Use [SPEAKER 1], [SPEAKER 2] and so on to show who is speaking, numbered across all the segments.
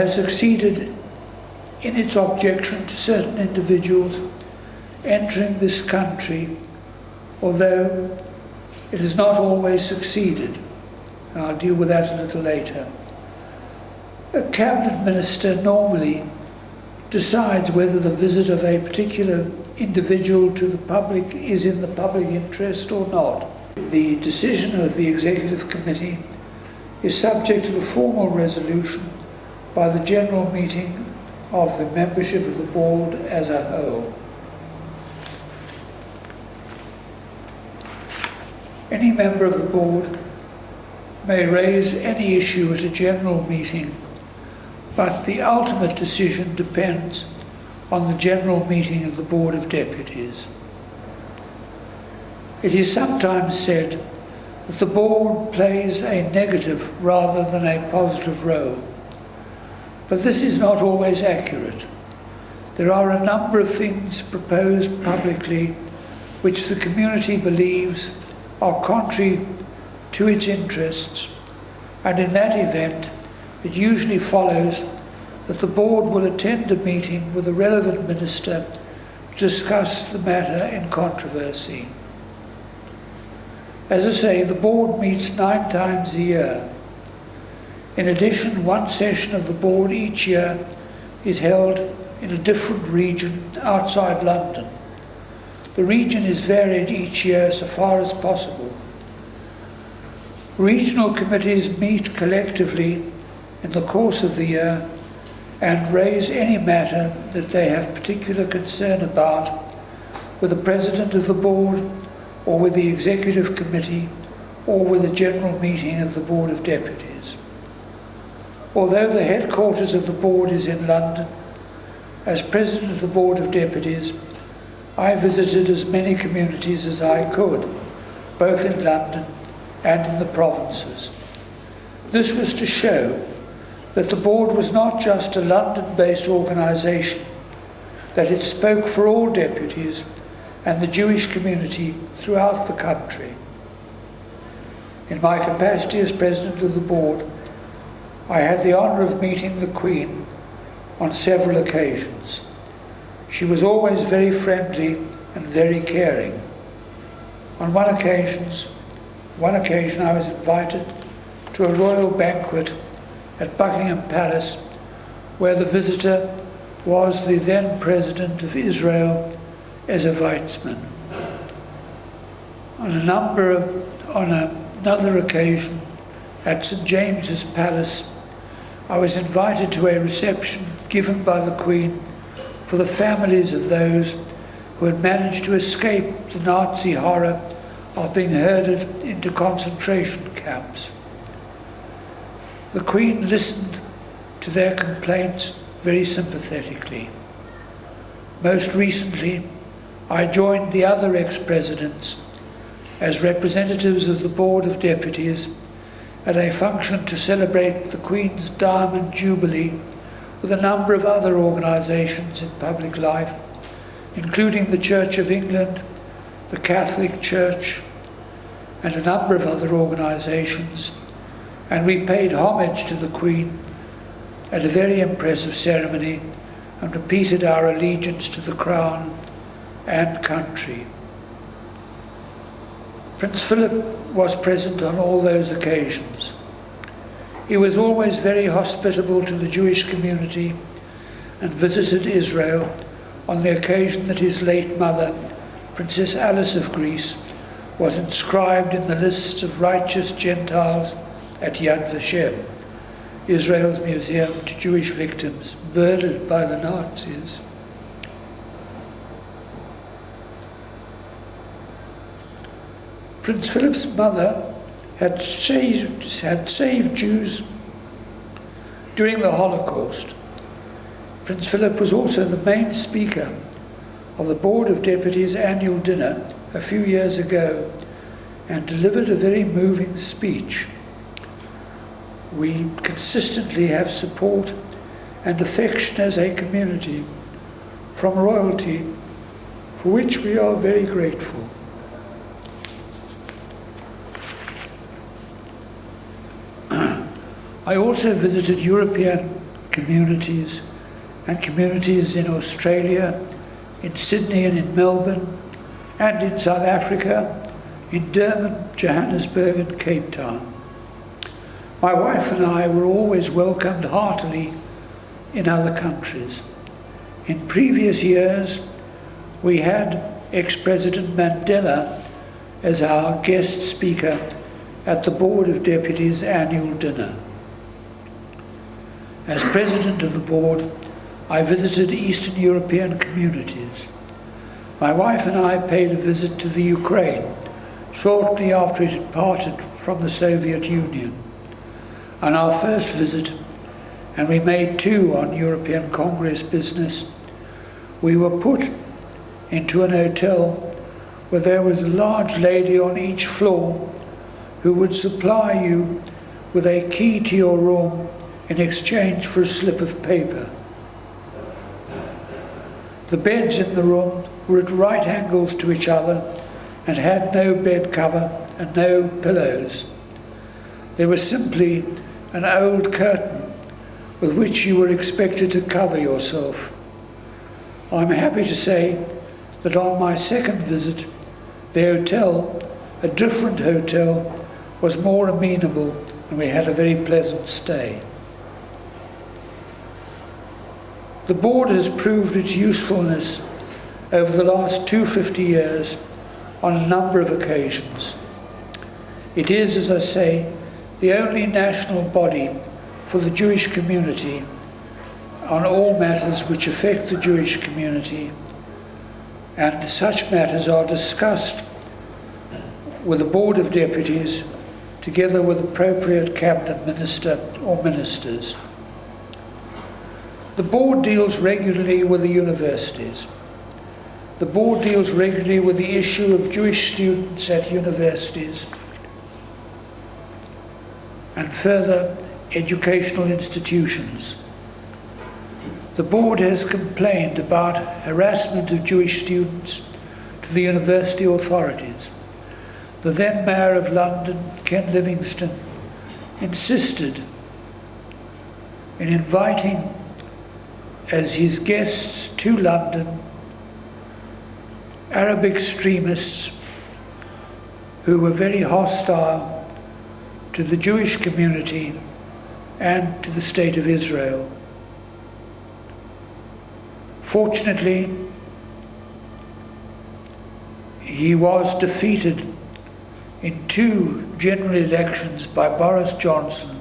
[SPEAKER 1] has succeeded in its objection to certain individuals entering this country, although it has not always succeeded. And I'll deal with that a little later. A cabinet minister normally decides whether the visit of a particular individual to the public is in the public interest or not. The decision of the executive committee is subject to the formal resolution by the general meeting of the membership of the board as a whole. Any member of the board may raise any issue at a general meeting, but the ultimate decision depends on the general meeting of the Board of Deputies. It is sometimes said that the board plays a negative rather than a positive role, but this is not always accurate. There are a number of things proposed publicly which the community believes are contrary to its interests, and in that event it usually follows that the board will attend a meeting with a relevant minister to discuss the matter in controversy. As I say, the board meets 9 times a year. In addition, one session of the board each year is held in a different region outside London. The region is varied each year so far as possible. Regional committees meet collectively in the course of the year and raise any matter that they have particular concern about with the president of the board or with the executive committee or with the general meeting of the Board of Deputies. Although the headquarters of the board is in London, as president of the Board of Deputies, I visited as many communities as I could, both in London and in the provinces. This was to show that the board was not just a London-based organisation, that it spoke for all deputies and the Jewish community throughout the country. In my capacity as president of the board, I had the honour of meeting the Queen on several occasions. She was always very friendly and very caring. On one occasion I was invited to a royal banquet at Buckingham Palace, where the visitor was the then President of Israel, Ezer Weizmann. On another occasion, at St. James's Palace, I was invited to a reception given by the Queen for the families of those who had managed to escape the Nazi horror of being herded into concentration camps. The Queen listened to their complaints very sympathetically. Most recently, I joined the other ex-presidents as representatives of the Board of Deputies at a function to celebrate the Queen's Diamond Jubilee with a number of other organisations in public life, including the Church of England, the Catholic Church, and a number of other organisations, and we paid homage to the Queen at a very impressive ceremony and repeated our allegiance to the Crown and country. Prince Philip was present on all those occasions. He was always very hospitable to the Jewish community and visited Israel on the occasion that his late mother, Princess Alice of Greece, was inscribed in the lists of righteous Gentiles at Yad Vashem, Israel's museum to Jewish victims murdered by the Nazis. Prince Philip's mother had saved Jews during the Holocaust. Prince Philip was also the main speaker of the Board of Deputies' annual dinner a few years ago and delivered a very moving speech. We consistently have support and affection as a community from royalty, for which we are very grateful. I also visited European communities, and communities in Australia, in Sydney and in Melbourne, and in South Africa, in Durban, Johannesburg and Cape Town. My wife and I were always welcomed heartily in other countries. In previous years, we had ex-President Mandela as our guest speaker at the Board of Deputies' annual dinner. As President of the Board, I visited Eastern European communities. My wife and I paid a visit to the Ukraine shortly after it had parted from the Soviet Union. On our first visit, and we made two on European Congress business, we were put into an hotel where there was a large lady on each floor who would supply you with a key to your room in exchange for a slip of paper. The beds in the room were at right angles to each other and had no bed cover and no pillows. They were simply an old curtain with which you were expected to cover yourself. I'm happy to say that on my second visit, the hotel, a different hotel, was more amenable and we had a very pleasant stay. The board has proved its usefulness over the last 250 years on a number of occasions. It is, as I say, the only national body for the Jewish community on all matters which affect the Jewish community, and such matters are discussed with the Board of Deputies together with appropriate cabinet minister or ministers. The board deals regularly with the universities. The board deals regularly with the issue of Jewish students at universities and further educational institutions. The board has complained about harassment of Jewish students to the university authorities. The then Mayor of London, Ken Livingstone, insisted in inviting as his guests to London Arab extremists who were very hostile to the Jewish community and to the State of Israel. Fortunately, he was defeated in two general elections by Boris Johnson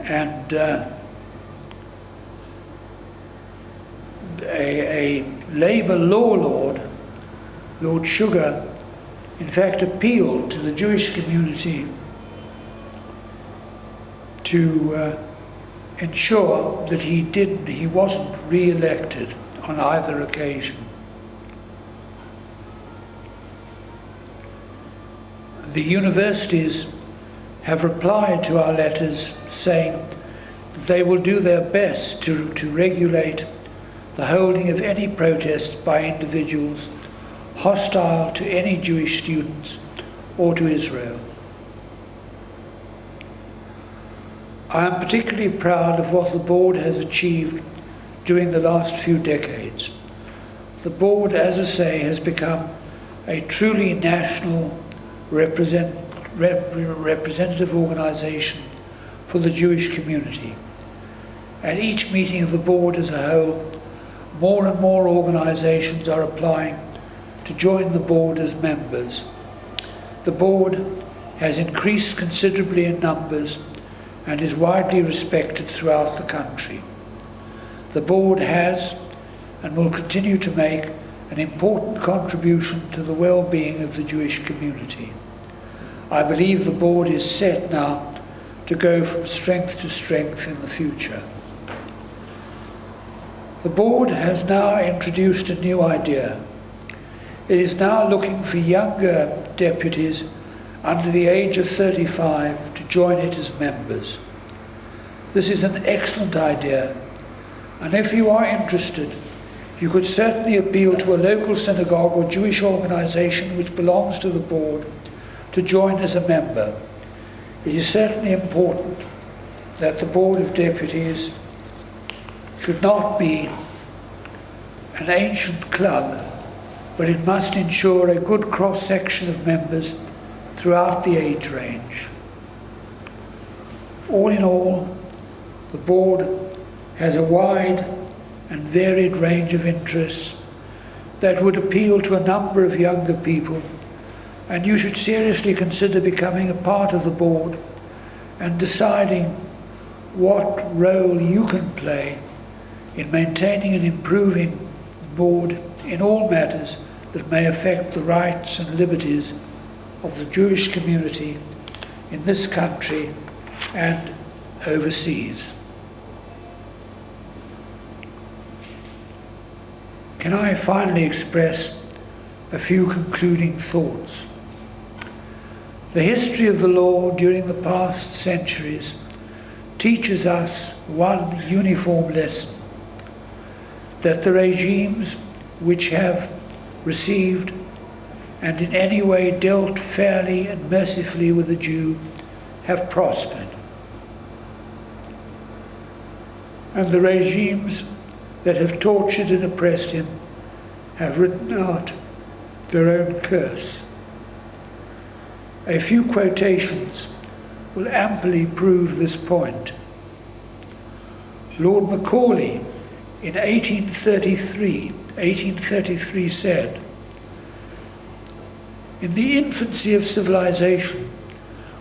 [SPEAKER 1] and a Labour law lord, Lord Sugar, in fact appealed to the Jewish community to ensure that he wasn't re-elected on either occasion. The universities have replied to our letters saying that they will do their best to regulate the holding of any protest by individuals hostile to any Jewish students or to Israel. I am particularly proud of what the board has achieved during the last few decades. The board, as I say, has become a truly national representative organisation for the Jewish community. At each meeting of the board as a whole, more and more organisations are applying to join the board as members. The board has increased considerably in numbers and is widely respected throughout the country. The board has and will continue to make an important contribution to the well-being of the Jewish community. I believe the board is set now to go from strength to strength in the future. The board has now introduced a new idea. It is now looking for younger deputies under the age of 35 to join it as members. This is an excellent idea, and if you are interested, you could certainly appeal to a local synagogue or Jewish organisation which belongs to the board to join as a member. It is certainly important that the Board of Deputies should not be an ancient club, but it must ensure a good cross-section of members throughout the age range. All in all, the board has a wide and varied range of interests that would appeal to a number of younger people, and you should seriously consider becoming a part of the board and deciding what role you can play in maintaining and improving the board in all matters that may affect the rights and liberties of the Jewish community in this country and overseas. Can I finally express a few concluding thoughts? The history of the law during the past centuries teaches us one uniform lesson: that the regimes which have received and in any way dealt fairly and mercifully with the Jew have prospered. And the regimes that have tortured and oppressed him have written out their own curse. A few quotations will amply prove this point. Lord Macaulay in 1833 said, "In the infancy of civilization,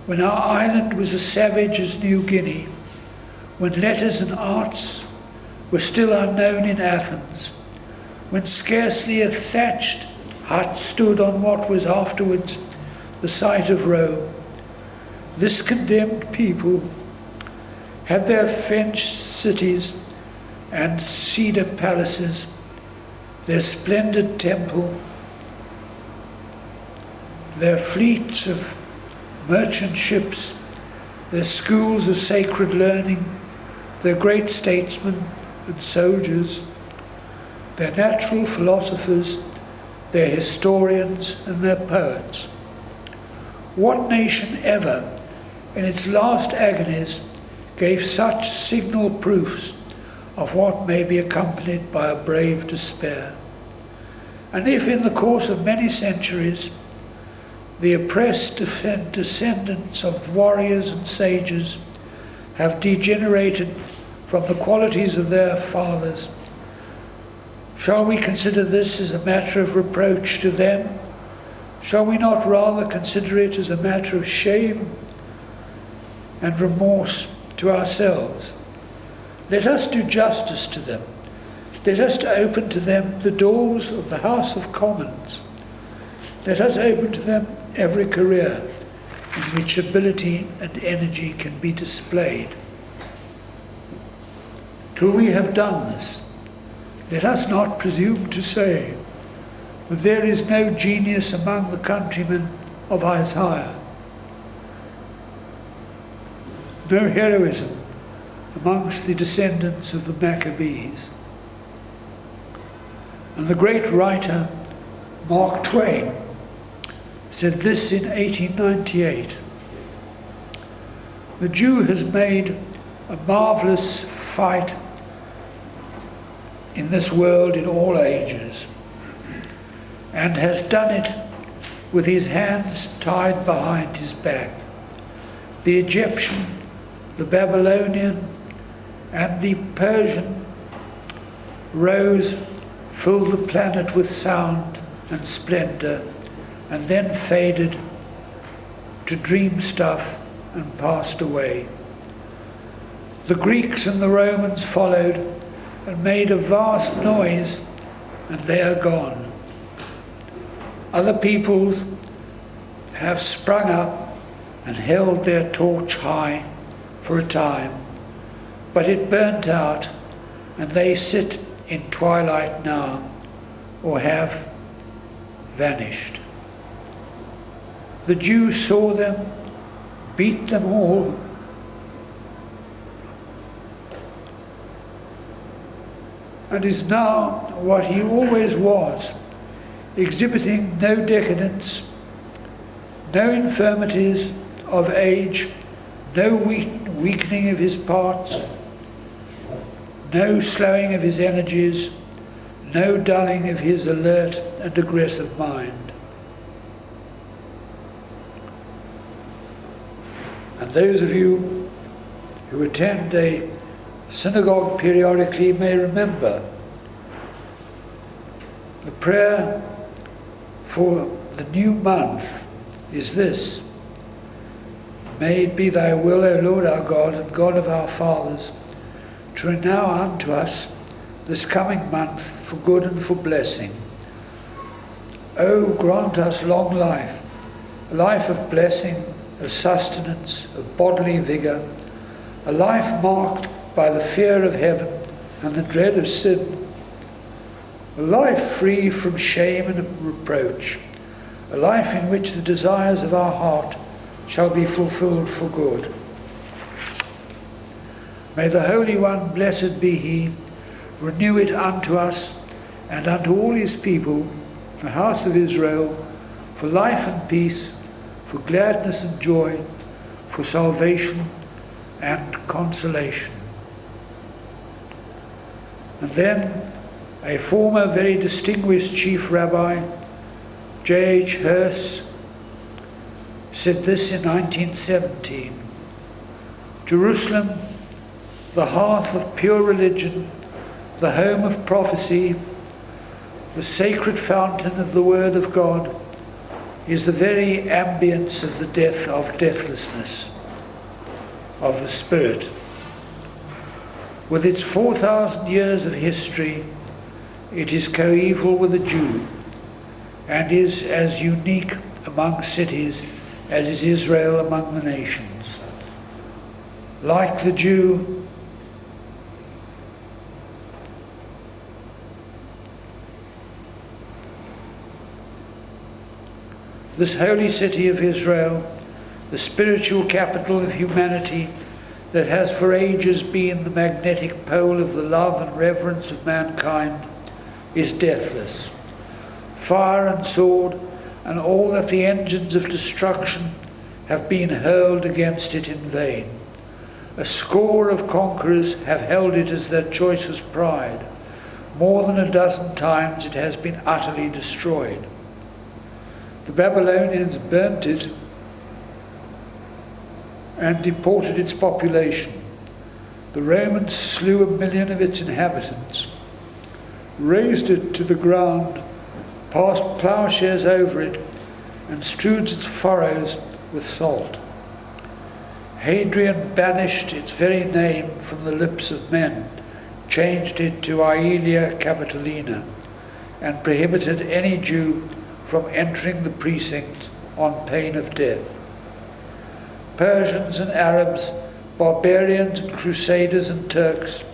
[SPEAKER 1] when our island was as savage as New Guinea, when letters and arts were still unknown in Athens, when scarcely a thatched hut stood on what was afterwards the site of Rome, this condemned people had their fenced cities and cedar palaces, their splendid temple, their fleets of merchant ships, their schools of sacred learning, their great statesmen and soldiers, their natural philosophers, their historians and their poets. What nation ever, in its last agonies, gave such signal proofs of what may be accompanied by a brave despair? And if in the course of many centuries the oppressed descendants of warriors and sages have degenerated from the qualities of their fathers, shall we consider this as a matter of reproach to them? Shall we not rather consider it as a matter of shame and remorse to ourselves? Let us do justice to them. Let us open to them the doors of the House of Commons. Let us open to them every career in which ability and energy can be displayed. Till we have done this, let us not presume to say that there is no genius among the countrymen of Isaiah, no heroism amongst the descendants of the Maccabees. And the great writer Mark Twain said this in 1898: "The Jew has made a marvelous fight in this world in all ages, and has done it with his hands tied behind his back. The Egyptian, the Babylonian, and the Persian rose, filled the planet with sound and splendor, and then faded to dream stuff and passed away. The Greeks and the Romans followed and made a vast noise, and they are gone. Other peoples have sprung up and held their torch high for a time, but it burnt out, and they sit in twilight now, or have vanished. The Jew saw them, beat them all, and is now what he always was, exhibiting no decadence, no infirmities of age, no weakening of his parts, no slowing of his energies, no dulling of his alert and aggressive mind. And those of you who attend a synagogue periodically may remember the prayer for the new month is this: May it be thy will, O Lord our God and God of our fathers, to renow unto us this coming month for good and for blessing. O grant us long life, a life of blessing, of sustenance, of bodily vigour, a life marked by the fear of heaven and the dread of sin, a life free from shame and reproach, a life in which the desires of our heart shall be fulfilled for good. May the Holy One, blessed be He, renew it unto us and unto all His people, the house of Israel, for life and peace, for gladness and joy, for salvation and consolation. And then a former very distinguished chief rabbi, J.H. Hurst, said this in 1917: Jerusalem, the hearth of pure religion, the home of prophecy, the sacred fountain of the Word of God, is the very ambience of the death of deathlessness, of the Spirit. With its 4,000 years of history, it is coeval with the Jew, and is as unique among cities as is Israel among the nations. Like the Jew, this holy city of Israel, the spiritual capital of humanity that has for ages been the magnetic pole of the love and reverence of mankind, is deathless. Fire and sword and all that the engines of destruction have been hurled against it in vain. A score of conquerors have held it as their choicest pride. More than a dozen times it has been utterly destroyed. The Babylonians burnt it and deported its population. The Romans slew 1 million of its inhabitants, razed it to the ground, passed ploughshares over it, and strewed its furrows with salt. Hadrian banished its very name from the lips of men, changed it to Aelia Capitolina, and prohibited any Jew from entering the precinct on pain of death. Persians and Arabs, barbarians and crusaders and Turks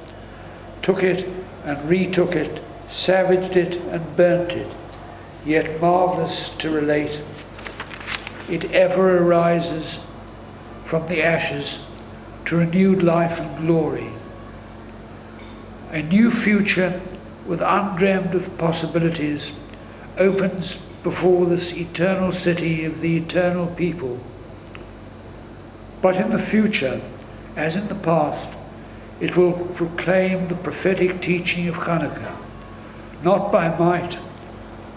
[SPEAKER 1] took it and retook it, savaged it and burnt it. Yet marvellous to relate, it ever arises from the ashes to renewed life and glory. A new future with undreamed of possibilities opens before this eternal city of the eternal people. But in the future, as in the past, it will proclaim the prophetic teaching of Hanukkah, not by might,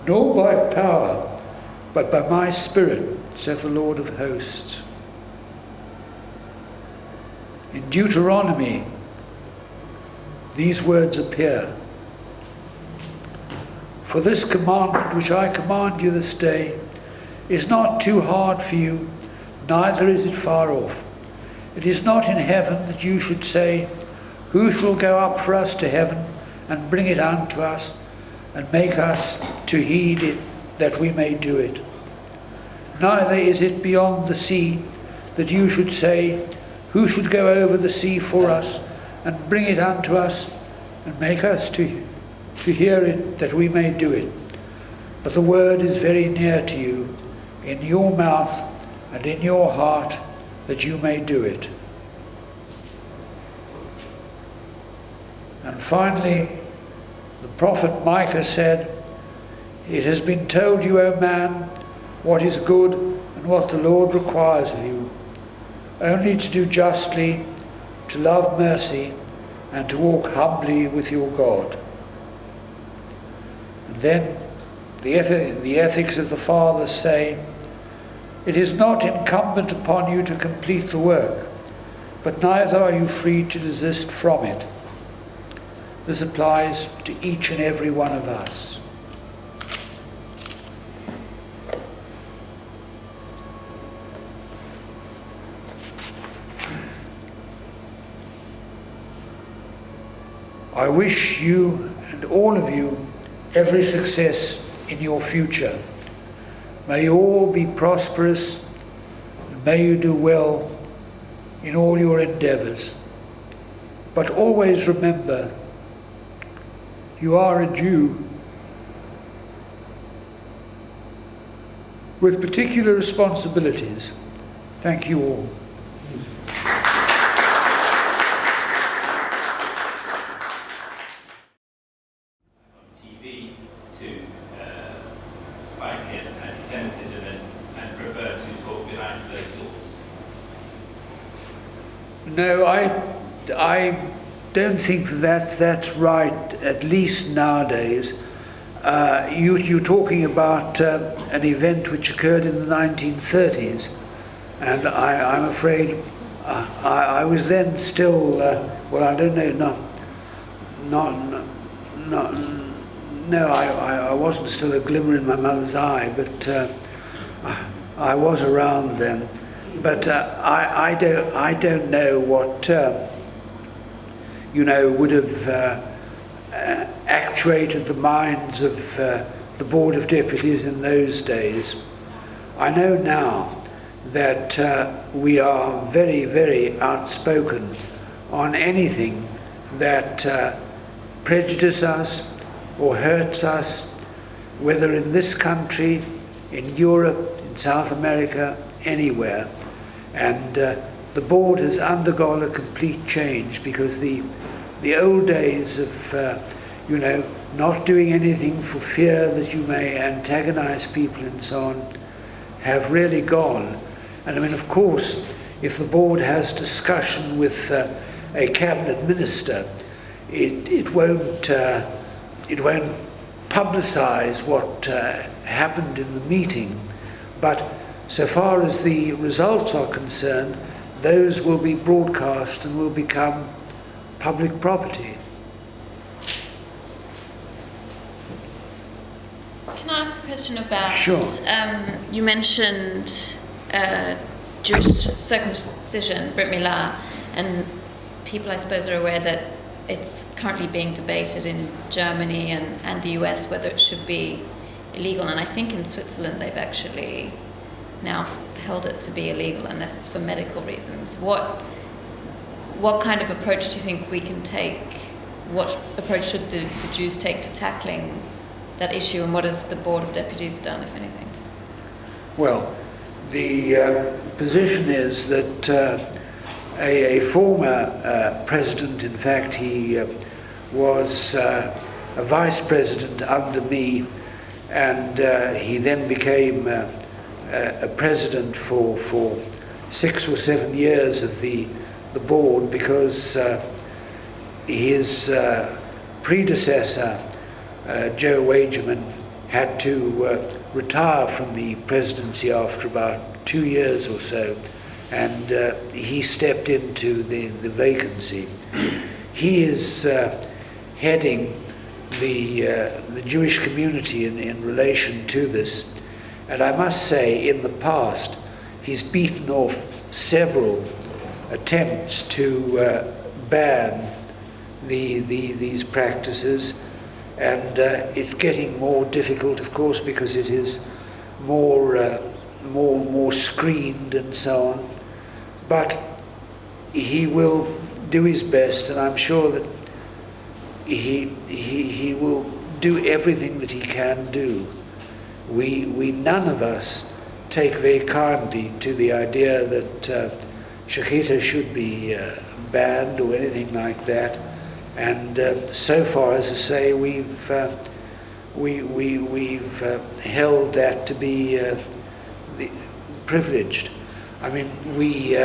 [SPEAKER 1] nor by power, but by my Spirit, saith the Lord of hosts. In Deuteronomy, these words appear: For this commandment which I command you this day is not too hard for you, neither is it far off. It is not in heaven that you should say, Who shall go up for us to heaven and bring it unto us, and make us to heed it, that we may do it? Neither is it beyond the sea that you should say, Who should go over the sea for us, and bring it unto us, and make us to hear it, that we may do it? But the word is very near to you, in your mouth and in your heart, that you may do it. And finally, the prophet Micah said, It has been told you, O man, what is good and what the Lord requires of you, only to do justly to love mercy, and to walk humbly with your God. And then the ethics of the Fathers say, it is not incumbent upon you to complete the work, but neither are you free to desist from it. This applies to each and every one of us. I wish you and all of you every success in your future. May you all be prosperous, and may you do well in all your endeavours. But always remember, you are a Jew with particular responsibilities. Thank you all. No, I don't think that's right, at least nowadays. You're talking about an event which occurred in the 1930s, and I'm afraid I was then still, well, I don't know, no, I wasn't still a glimmer in my mother's eye, but I was around then. But I don't know what would have actuated the minds of the Board of Deputies in those days. I know now that we are very, very outspoken on anything that prejudices us or hurts us, whether in this country, in Europe, in South America, anywhere. And the board has undergone a complete change, because the old days of not doing anything for fear that you may antagonize people and so on have really gone. And I mean, of course, if the board has discussion with a cabinet minister, it won't publicize what happened in the meeting, but so far as the results are concerned, those will be broadcast and will become public property.
[SPEAKER 2] Can I ask a question about,
[SPEAKER 1] sure.
[SPEAKER 2] You mentioned Jewish circumcision, Brit Milah, and people I suppose are aware that it's currently being debated in Germany and the US whether it should be illegal, and I think in Switzerland they've actually now held it to be illegal unless it's for medical reasons. What kind of approach do you think we can take? What approach should the Jews take to tackling that issue, and what has the Board of Deputies done, if anything?
[SPEAKER 1] Well, the position is that a former president, in fact he was a vice president under me, and he then became a president for 6 or 7 years of the board, because his predecessor, Joe Wagerman, had to retire from the presidency after about 2 years or so, and he stepped into the vacancy. He is heading the Jewish community in relation to this. And I must say, in the past, he's beaten off several attempts to ban these practices, and it's getting more difficult, of course, because it is more screened and so on. But he will do his best, and I'm sure that he will do everything that he can do. We none of us take very kindly to the idea that shechita should be banned or anything like that, and so far, as I say, we've held that to be privileged. I mean, we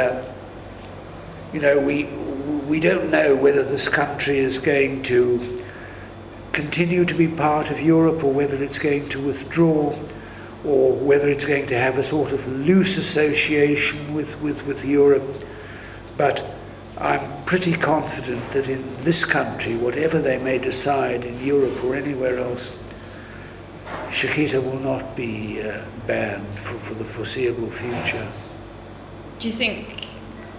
[SPEAKER 1] we don't know whether this country is going to continue to be part of Europe or whether it's going to withdraw or whether it's going to have a sort of loose association with Europe. But I'm pretty confident that in this country, whatever they may decide in Europe or anywhere else, shikita will not be banned for the foreseeable future.
[SPEAKER 2] Do you think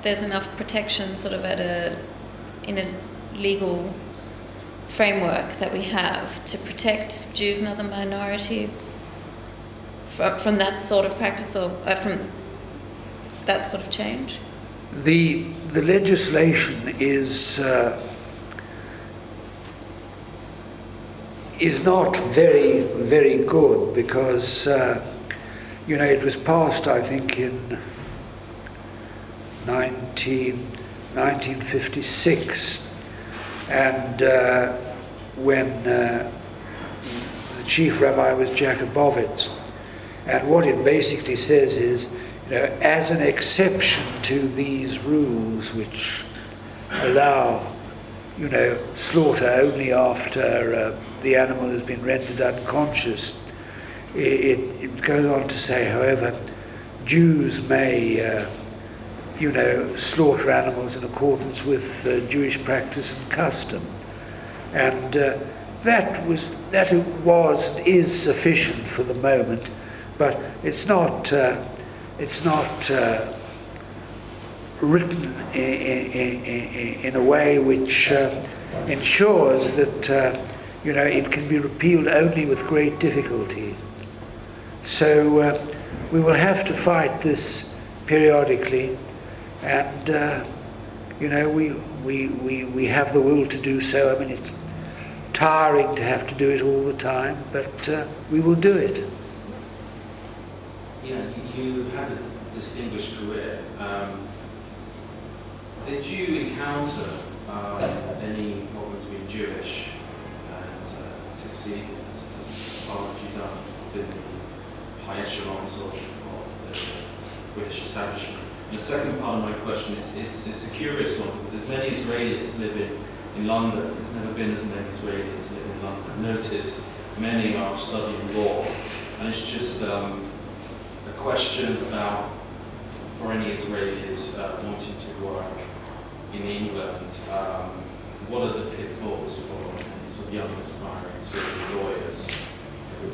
[SPEAKER 2] there's enough protection sort of in a legal framework that we have to protect Jews and other minorities from that sort of practice or from that sort of change?
[SPEAKER 1] The legislation is not very, very good because, it was passed, I think, in 1956, and when the chief rabbi was Jakubowicz. And what it basically says is, as an exception to these rules which allow, slaughter only after the animal has been rendered unconscious, it goes on to say, however, Jews may, slaughter animals in accordance with Jewish practice and custom. And that was and is sufficient for the moment, but it's not written in a way which ensures that it can be repealed only with great difficulty. So we will have to fight this periodically, and we have the will to do so. I mean, it's tiring to have to do it all the time, but we will do it.
[SPEAKER 3] Yeah, you had a distinguished career. Did you encounter any problems being Jewish and succeed as far as you've done within the high echelons of the British establishment? And the second part of my question is a curious one, because as many Israelis living in London, there's never been as many Israelis living in London. I've noticed many are studying law, and it's just a question about, for any Israelis wanting to work in England, what are the pitfalls for any sort of young aspiring Israeli lawyers?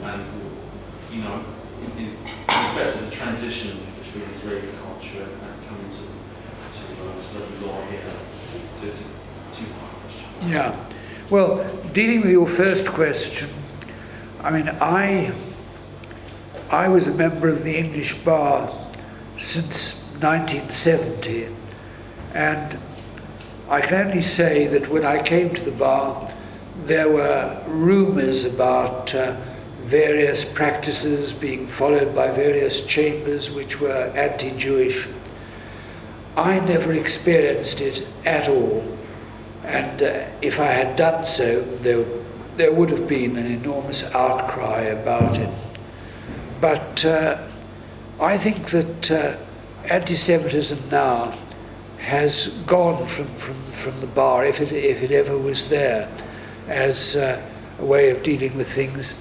[SPEAKER 3] And, especially the transition between Israeli culture and coming to study law here. So it's a two-part question.
[SPEAKER 1] Yeah. Well, dealing with your first question, I mean, I was a member of the English bar since 1970, and I can only say that when I came to the bar, there were rumours about various practices being followed by various chambers which were anti-Jewish. I never experienced it at all, and if I had done so, there would have been an enormous outcry about it. But I think that anti-Semitism now has gone from the bar, if it ever was there, as a way of dealing with things.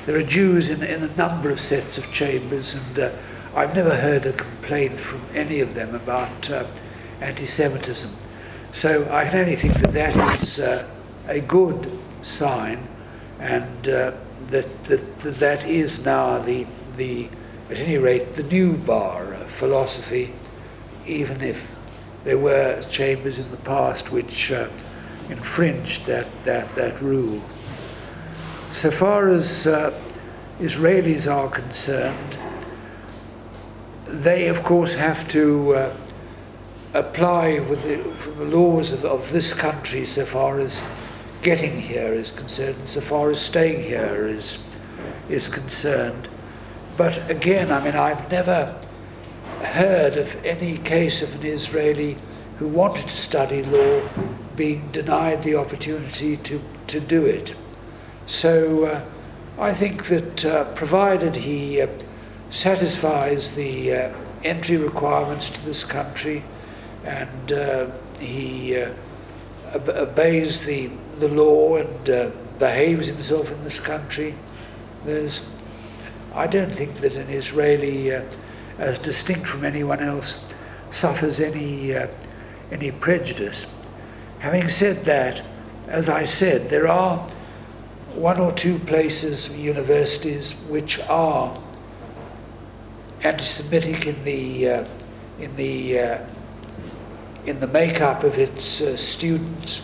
[SPEAKER 1] There are Jews in a number of sets of chambers, and I've never heard a complaint from any of them about anti-Semitism. So I can only think that is a good sign, and that is now at any rate, the new bar philosophy, even if there were chambers in the past which infringed that rule. So far as Israelis are concerned, they of course have to apply with the laws of this country so far as getting here is concerned, and so far as staying here is concerned. But again, I mean, I've never heard of any case of an Israeli who wanted to study law being denied the opportunity to do it. So I think that provided he satisfies the entry requirements to this country, and he obeys the law and behaves himself in this country, I don't think that an Israeli, as distinct from anyone else, suffers any prejudice. Having said that, as I said, there are one or two places, universities, which are anti-Semitic in the makeup of its students,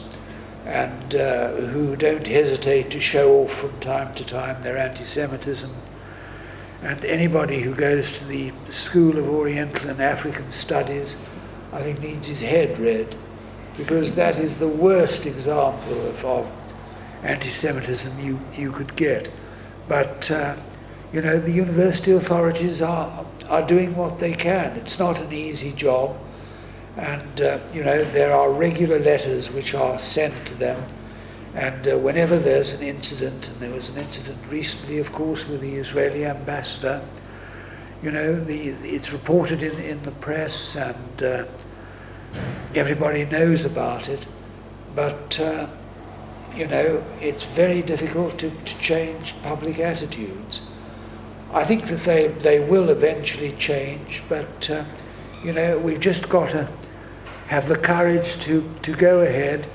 [SPEAKER 1] and who don't hesitate to show off from time to time their anti-Semitism. And anybody who goes to the School of Oriental and African Studies, I think, needs his head read, because that is the worst example of anti-Semitism you could get. But the university authorities are doing what they can. It's not an easy job, and there are regular letters which are sent to them, and whenever there's an incident, and there was an incident recently, of course, with the Israeli ambassador, it's reported in the press, and everybody knows about it, but it's very difficult to change public attitudes. I think that they will eventually change, but we've just got to have the courage to go ahead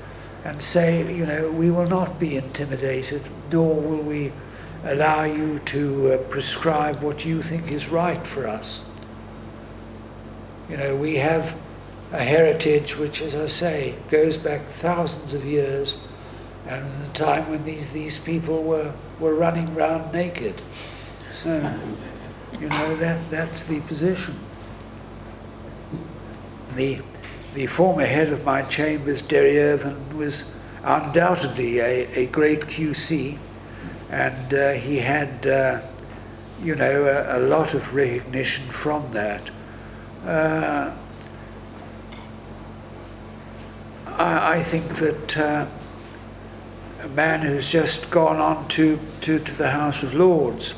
[SPEAKER 1] and say, we will not be intimidated, nor will we allow you to prescribe what you think is right for us. We have a heritage which, as I say, goes back thousands of years, and the time when these people were running round naked. So, that's the position. The former head of my chambers, Derry Irvin, was undoubtedly a great QC, and he had, a lot of recognition from that. I think that a man who's just gone on to the House of Lords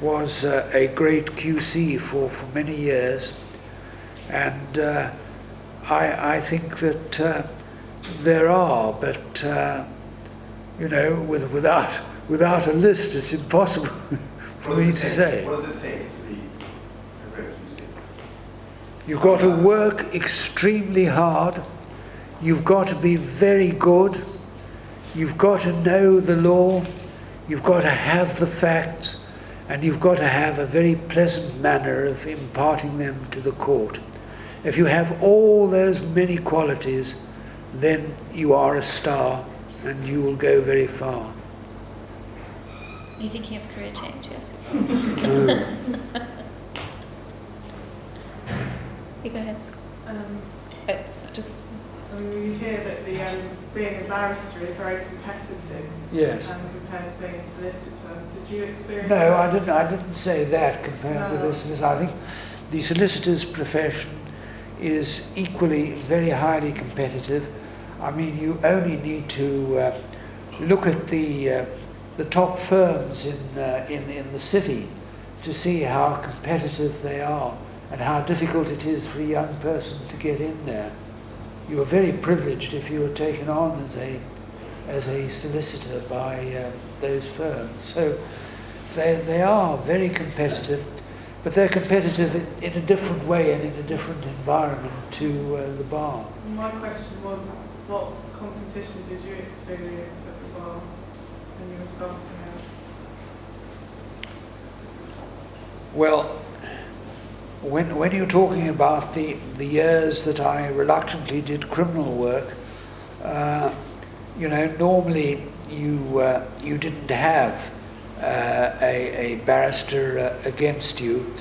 [SPEAKER 1] was a great QC for many years, and I think that there are, but without a list, it's impossible for me to say.
[SPEAKER 4] What does it take to be a great QC?
[SPEAKER 1] You've got to work extremely hard. You've got to be very good. You've got to know the law. You've got to have the facts, and you've got to have a very pleasant manner of imparting them to the court. If you have all those many qualities, then you are a star, and you will go very far.
[SPEAKER 2] Are you thinking of career change? Yes. You go ahead.
[SPEAKER 5] You hear that being a barrister is very competitive.
[SPEAKER 1] Yes.
[SPEAKER 5] Compared to being a solicitor. Did you experience?
[SPEAKER 1] No, I didn't say that compared with this. I think the solicitor's profession is equally very highly competitive. I mean, you only need to look at the top firms in the city to see how competitive they are and how difficult it is for a young person to get in there. You are very privileged if you are taken on as a solicitor by those firms. So they are very competitive, but they're competitive in a different way and in a different environment to the bar.
[SPEAKER 5] My question was, what competition did you experience at the bar when you were starting out?
[SPEAKER 1] Well, when you're talking about the years that I reluctantly did criminal work, normally you didn't have a barrister against you.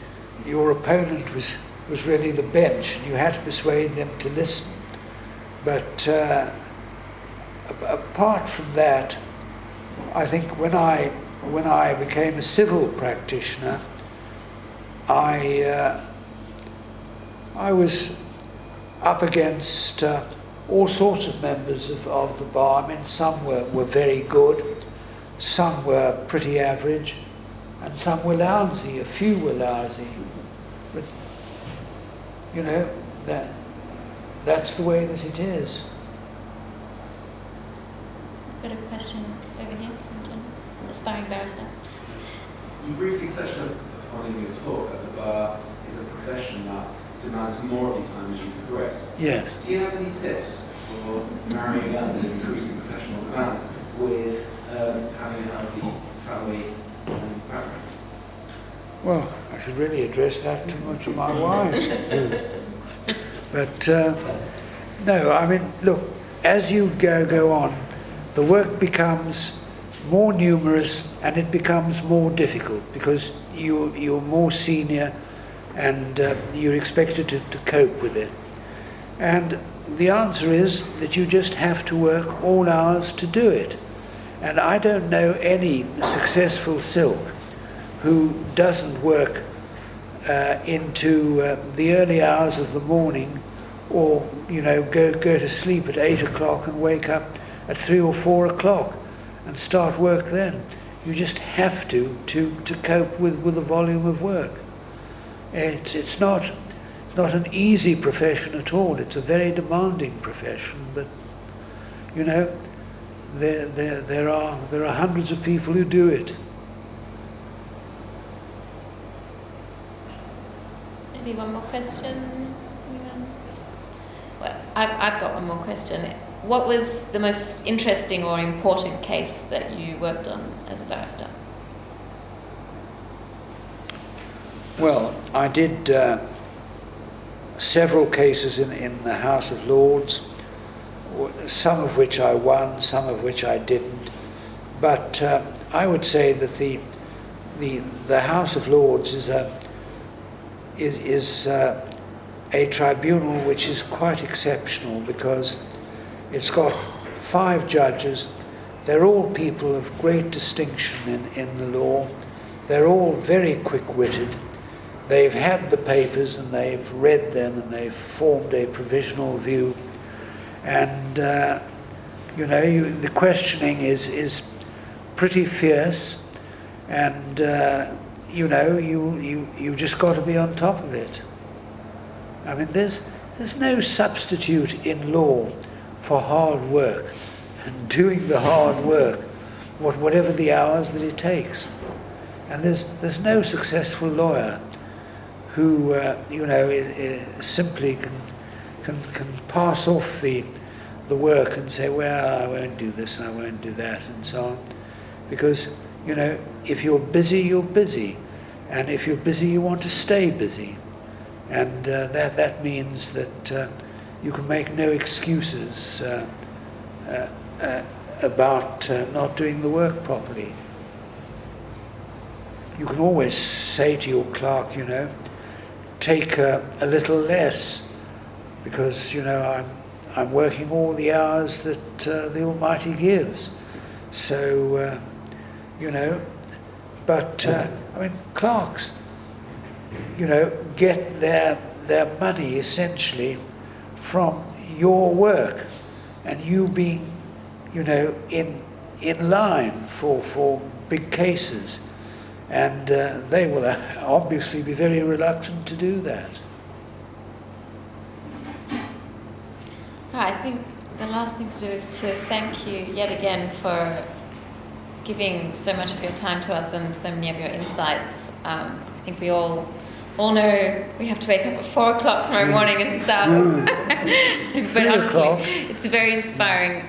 [SPEAKER 1] Your opponent was really the bench, and you had to persuade them to listen. But apart from that, I think when I became a civil practitioner, I was up against all sorts of members of the bar. I mean, some were very good, some were pretty average, and some were lousy. A few were lousy. But, that's the way that it is.
[SPEAKER 2] got a question over here from John, aspiring barrister.
[SPEAKER 4] You briefly touched on in your talk that the bar is a profession that demands more of your time as you progress.
[SPEAKER 1] Yes.
[SPEAKER 4] Do you have any tips for marrying up and increasing professional demands with having a healthy family and background?
[SPEAKER 1] Well, I should really address that to my wife. But no, I mean, look, as you go on, the work becomes more numerous and it becomes more difficult because you're more senior and you're expected to cope with it. And the answer is that you just have to work all hours to do it. And I don't know any successful silk who doesn't work into the early hours of the morning, or go to sleep at 8 o'clock and wake up at 3 or 4 o'clock and start work then. You just have to cope with the volume of work. It's not an easy profession at all. It's a very demanding profession, but there are hundreds of people who do it.
[SPEAKER 2] Maybe one more question. Well, I've got one more question. What was the most interesting or important case that you worked on as a barrister?
[SPEAKER 1] Well, I did several cases in the House of Lords, some of which I won, some of which I didn't. But I would say that the House of Lords is a tribunal which is quite exceptional because it's got 5 judges. They're all people of great distinction in the law. They're all very quick-witted. They've had the papers and they've read them and they've formed a provisional view. And the questioning is pretty fierce, and you just got to be on top of it. I mean, there's no substitute in law for hard work and doing the hard work, whatever the hours that it takes. And there's no successful lawyer who simply can pass off the work and say, well, I won't do this, I won't do that, and so on. Because if you're busy, you're busy, and if you're busy, you want to stay busy, and that means that you can make no excuses about not doing the work properly. You can always say to your clerk, take a little less, because I'm working all the hours that the Almighty gives. So but I mean, clerks get their money essentially from your work, and you being in line for big cases, and they will obviously be very reluctant to do that.
[SPEAKER 2] Right, I think the last thing to do is to thank you yet again for giving so much of your time to us and so many of your insights. I think we all know we have to wake up at 4 o'clock tomorrow morning and start. But honestly, it's a very inspiring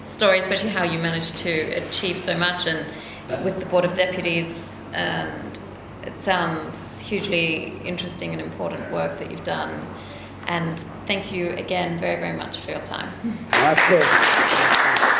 [SPEAKER 2] story, especially how you managed to achieve so much, and with the Board of Deputies, and it sounds hugely interesting and important work that you've done. And thank you again very, very much for your time.
[SPEAKER 1] My pleasure.